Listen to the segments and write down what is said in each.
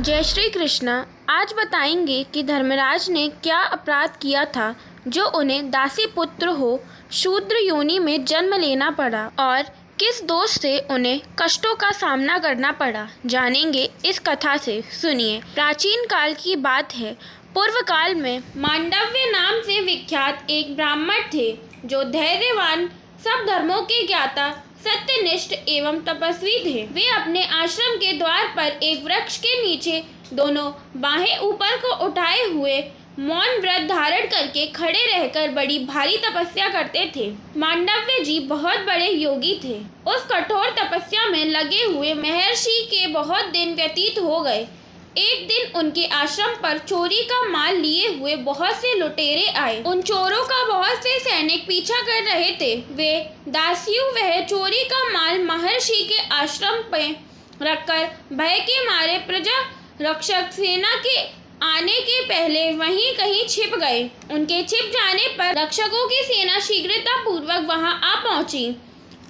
जय श्री कृष्ण। आज बताएंगे कि धर्मराज ने क्या अपराध किया था जो उन्हें दासी पुत्र हो शूद्र योनि में जन्म लेना पड़ा और किस दोष से उन्हें कष्टों का सामना करना पड़ा। जानेंगे इस कथा से। सुनिए। प्राचीन काल की बात है। पूर्व काल में मांडव्य नाम से विख्यात एक ब्राह्मण थे जो धैर्यवान, सब धर्मों के ज्ञाता, सत्यनिष्ठ एवं तपस्वी थे। वे अपने आश्रम के द्वार पर एक वृक्ष के नीचे दोनों बाहें ऊपर को उठाए हुए मौन व्रत धारण करके खड़े रहकर बड़ी भारी तपस्या करते थे। मांडव्य जी बहुत बड़े योगी थे। उस कठोर तपस्या में लगे हुए महर्षि के बहुत दिन व्यतीत हो गए। एक दिन उनके आश्रम पर चोरी का माल लिए हुए बहुत से लुटेरे आए। उन चोरों का बहुत से सैनिक पीछा कर रहे थे। वे दासियों वह चोरी का माल महर्षि के आश्रम पे रखकर भय के मारे प्रजा रक्षक सेना के आने के पहले वहीं कहीं छिप गए। उनके छिप जाने पर रक्षकों की सेना शीघ्रता पूर्वक वहां आ पहुंची।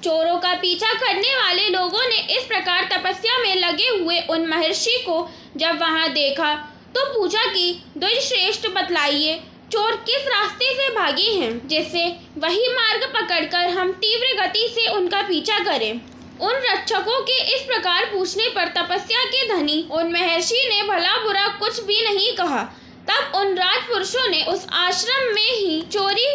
चोरों का पीछा करने वाले लोगों ने इस प्रकार तपस्या में लगे हुए उन महर्षि को जब वहां देखा तो पूछा कि द्विजश्रेष्ठ बतलाइए, चोर किस रास्ते से भागे हैं, जिससे वही मार्ग पकड़कर हम तीव्र गति से उनका पीछा करें। उन रक्षकों के इस प्रकार पूछने पर तपस्या के धनी उन महर्षि ने भला बुरा कुछ भी नहीं कहा। तब उन राजपुरुषों ने उस आश्रम में ही चोरी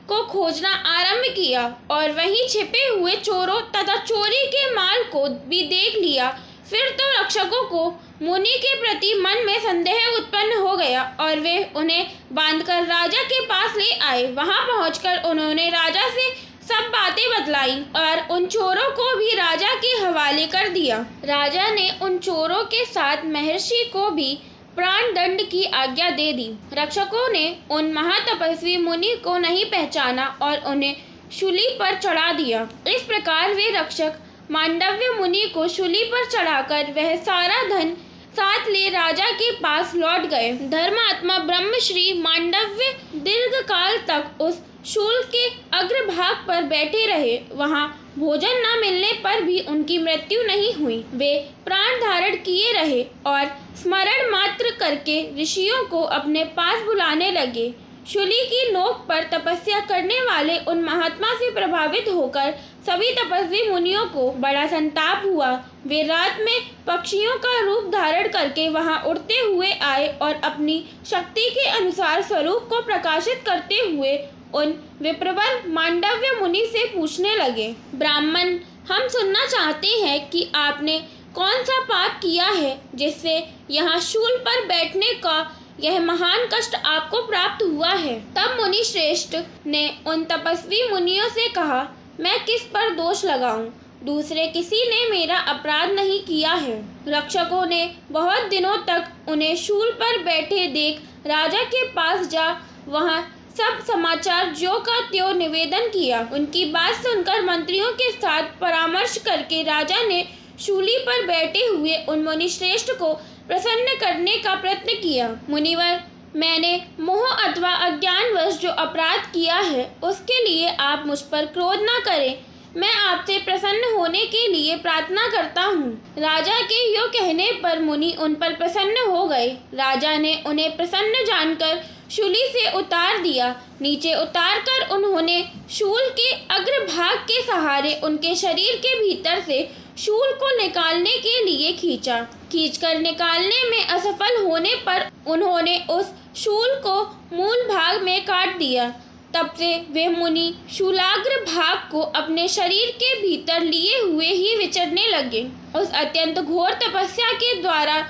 को खोजना आरंभ किया और वहीं छिपे हुए चोरों तथा चोरी के माल को भी देख लिया। फिर तो रक्षकों को मुनि के प्रति मन में संदेह उत्पन्न हो गया और वे उन्हें बांधकर राजा के पास ले आए। वहां पहुंचकर उन्होंने राजा से सब बातें बतलाई और उन चोरों को भी राजा के हवाले कर दिया। राजा ने उन चोरों के साथ महर्षि को भी प्राण दंड की आज्ञा दे दी। रक्षकों ने उन महातपस्वी मुनि को नहीं पहचाना और उन्हें शूली पर चढ़ा दिया। इस प्रकार वे रक्षक मांडव्य मुनि को शूली पर चढ़ाकर वह सारा धन साथ ले राजा के पास लौट गए। धर्मात्मा ब्रह्मश्री मांडव्य दीर्घ काल तक उस शूल के अग्रभाग पर बैठे रहे। वहां भोजन न मिलने पर भी उनकी मृत्यु नहीं हुई। वे प्राण धारण किए रहे और स्मरण मात्र करके ऋषियों को अपने पास बुलाने लगे। शूली की नोक पर तपस्या करने वाले उन महात्मा से प्रभावित होकर सभी तपस्वी मुनियों को बड़ा संताप हुआ। वे रात में पक्षियों का रूप धारण करके वहां उड़ते हुए आए और अपनी शक्ति के अनुसार स्वरूप को प्रकाशित करते हुए उन विप्रवर मांडव्य मुनि से पूछने लगे, ब्राह्मण, हम सुनना चाहते हैं कि आपने कौन सा पाप किया है जिससे यहाँ शूल पर बैठने का यह महान कष्ट आपको प्राप्त हुआ है। तब मुनि श्रेष्ठ ने उन तपस्वी मुनियों से कहा, मैं किस पर दोष लगाऊं? दूसरे किसी ने मेरा अपराध नहीं किया है। रक्षकों ने बहुत दिनों तक उन्हें शूल पर बैठे देख राजा के पास जा वहां सब समाचार ज्यों का त्यों निवेदन किया। उनकी बात सुनकर मंत्रियों के साथ परामर्श करके राजा ने शूली पर बैठे हुए उन मुनिश्रेष्ठ को प्रसन्न करने का प्रयत्न किया। मुनिवर, मैंने मोह अथवा अज्ञानवश जो अपराध किया है उसके लिए आप मुझ पर क्रोध न करें। मैं आपसे प्रसन्न होने के लिए प्रार्थना करता हूँ। राजा के यो कहने पर मुनि उन पर प्रसन्न हो गए। राजा ने उन्हें प्रसन्न जानकर शूली से उतार दिया। नीचे उतार कर उन्होंने शूल के अग्रभाग के सहारे उनके शरीर के भीतर से शूल को निकालने के लिए खींचकर निकालने में असफल होने पर उन्होंने उस शूल को मूल भाग में काट दिया। तब से वे मुनि शूलाग्र भाग को अपने शरीर के भीतर लिए हुए ही विचरने लगे। उस अत्यंत घोर तपस्या के द्वारा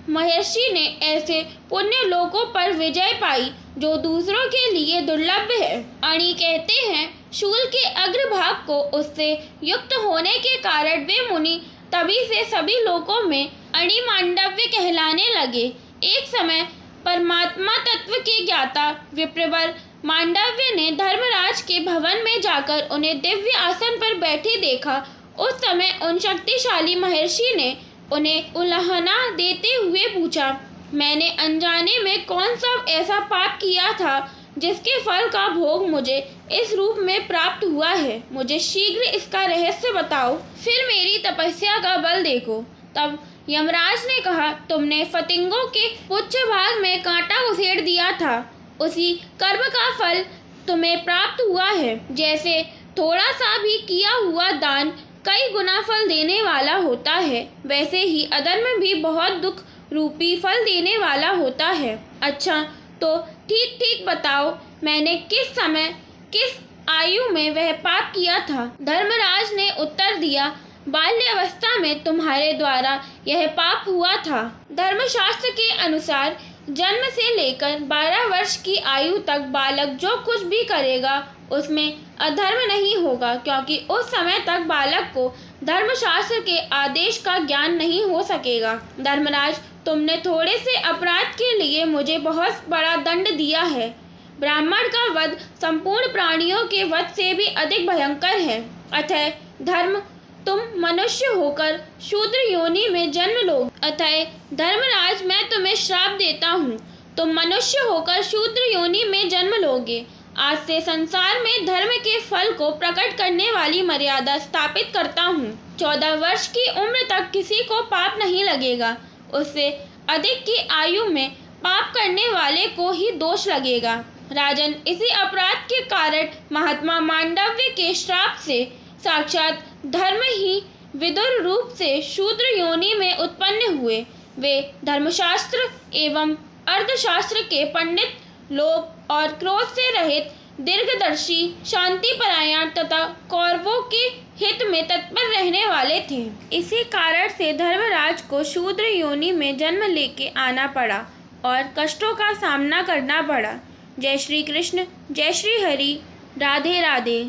महर्षि ने ऐसे पुण्य लोकों पर विजय पाई जो दूसरों के लिए दुर्लभ है। अणि कहते हैं, शूल के अग्रभाग को उससे युक्त होने के कारण वे मुनि तभी से सभी लोकों में अणि मांडव्य कहलाने लगे। एक समय परमात्मा तत्व के ज्ञाता विप्रवर मांडव्य ने धर्मराज के भवन में जाकर उन्हें दिव्य आसन पर बैठे देखा। उस समय उन शक्तिशाली महर्षि ने उन्हें उल्हाना देते हुए पूछा, मैंने अनजाने में कौन सा ऐसा पाप किया था जिसके फल का भोग मुझे इस रूप में प्राप्त हुआ है? मुझे शीघ्र इसका रहस्य बताओ, फिर मेरी तपस्या का बल देखो। तब यमराज ने कहा, तुमने फतिंगों के पुच्छ भाग में कांटा उसेड़ दिया था, उसी कर्म का फल तुम्हें प्राप्त हुआ है। जैसे थोड़ा सा भी किया हुआ दान कई गुना फल देने वाला होता है, वैसे ही अधर्म भी बहुत दुख रूपी फल देने वाला होता है। अच्छा, तो ठीक ठीक बताओ, मैंने किस समय किस आयु में वह पाप किया था? धर्मराज ने उत्तर दिया, बाल्यावस्था में तुम्हारे द्वारा यह पाप हुआ था। धर्मशास्त्र के अनुसार जन्म से लेकर 12 वर्ष की आयु तक बालक जो कुछ भी करेगा उसमें अधर्म नहीं होगा, क्योंकि उस समय तक बालक को धर्मशास्त्र के आदेश का ज्ञान नहीं हो सकेगा। धर्मराज, तुमने थोड़े से अपराध के लिए मुझे बहुत बड़ा दंड दिया है। ब्राह्मण का वध संपूर्ण प्राणियों के वध से भी अधिक भयंकर है। अतः धर्म, तुम मनुष्य होकर शूद्र योनि में जन्म लोगे। अतः धर्मराज, मैं तुम्हें श्राप देता हूँ, तुम मनुष्य होकर शूद्र योनि में जन्म लोगे। आज से संसार में धर्म के फल को प्रकट करने वाली मर्यादा स्थापित करता हूँ। 14 वर्ष की उम्र तक किसी को पाप नहीं लगेगा, उससे अधिक की आयु में पाप करने वाले को ही दोष लगेगा। राजन, इसी अपराध के कारण महात्मा मांडव्य के श्राप से साक्षात धर्म ही विदुर रूप से शूद्र योनि में उत्पन्न हुए। वे धर्मशास्त्र एवं अर्थशास्त्र के पंडित, लोभ और क्रोध से रहित, दीर्घदर्शी, शांतिपरायण तथा कौरवों के हित में तत्पर रहने वाले थे। इसी कारण से धर्मराज को शूद्र योनि में जन्म लेके आना पड़ा और कष्टों का सामना करना पड़ा। जय श्री कृष्ण, जय श्री हरि, राधे राधे।